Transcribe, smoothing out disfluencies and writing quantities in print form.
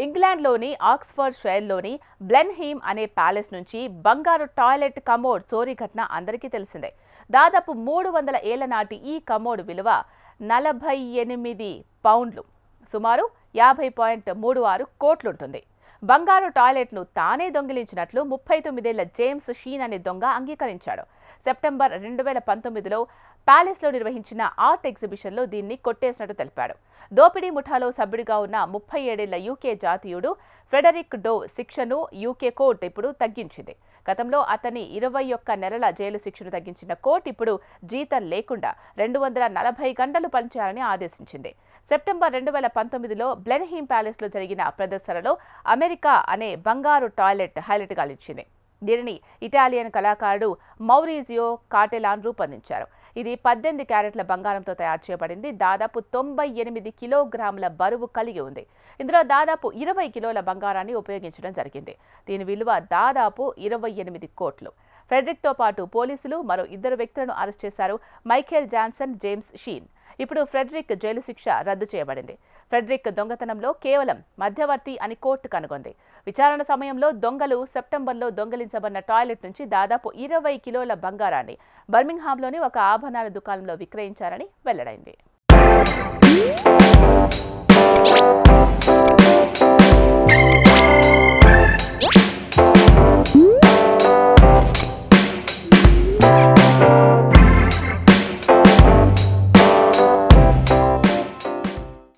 ఇంగ్లాండ్లోని ఆక్స్ఫర్డ్ షైర్లోని బ్లెన్హీమ్ అనే ప్యాలెస్ నుంచి బంగారు టాయిలెట్ కమోడ్ చోరీ ఘటన అందరికీ తెలిసిందే. దాదాపు 300 ఏళ్ల నాటి ఈ కమోడ్ విలువ 48 పౌండ్లు, సుమారు 50.36 కోట్లుంటుంది. బంగారు టాయిలెట్ను తానే దొంగిలించినట్లు 39 ఏళ్ల జేమ్స్ షీన్ అనే దొంగ అంగీకరించాడు. సెప్టెంబర్ 2019లో ప్యాలెస్లో నిర్వహించిన ఆర్ట్ ఎగ్జిబిషన్లో దీన్ని కొట్టేసినట్టు తెలిపాడు. దోపిడీ ముఠాలో సభ్యుడిగా ఉన్న 37 ఏళ్ల యూకే జాతీయుడు ఫ్రెడరిక్ డోవ్ శిక్షను యూకే కోర్టు ఇప్పుడు తగ్గించింది. గతంలో అతని 21 నెలల జైలు శిక్షను తగ్గించిన కోర్టు ఇప్పుడు జీతం లేకుండా 240 గంటలు పనిచేయాలని ఆదేశించింది. సెప్టెంబర్ 2019లో బ్లెన్హీమ్ ప్యాలెస్లో జరిగిన ప్రదర్శనలో అమెరికా అనే బంగారు టాయిలెట్ హైలైట్గా నిలిచింది. దీనిని ఇటాలియన్ కళాకారుడు మౌరిజియో కాటెలాన్ రూపొందించారు. ఇది 18 క్యారెట్ల బంగారంతో తయారు చేయబడింది. దాదాపు 98 కిలోగ్రాముల బరువు కలిగి ఉంది. ఇందులో దాదాపు 20 కిలోల బంగారాన్ని ఉపయోగించడం జరిగింది. దీని విలువ దాదాపు 28 కోట్లు. ఫ్రెడరిక్తో పాటు పోలీసులు మరో 2 వ్యక్తులను అరెస్ట్ చేశారు. Michael Johnson, James Shein. ఇప్పుడు ఫ్రెడరిక్ జైలు శిక్ష రద్దు చేయబడింది. ఫ్రెడరిక్ దొంగతనంలో కేవలం మధ్యవర్తి అని కోర్టు కనుగొంది. విచారణ సమయంలో దొంగలు సెప్టెంబర్లో దొంగిలించబడిన టాయిలెట్ నుంచి దాదాపు 20 కిలోల బంగారాన్ని బర్మింగ్హామ్లోని ఒక ఆభరణాల దుకాణంలో విక్రయించారని వెల్లడైంది.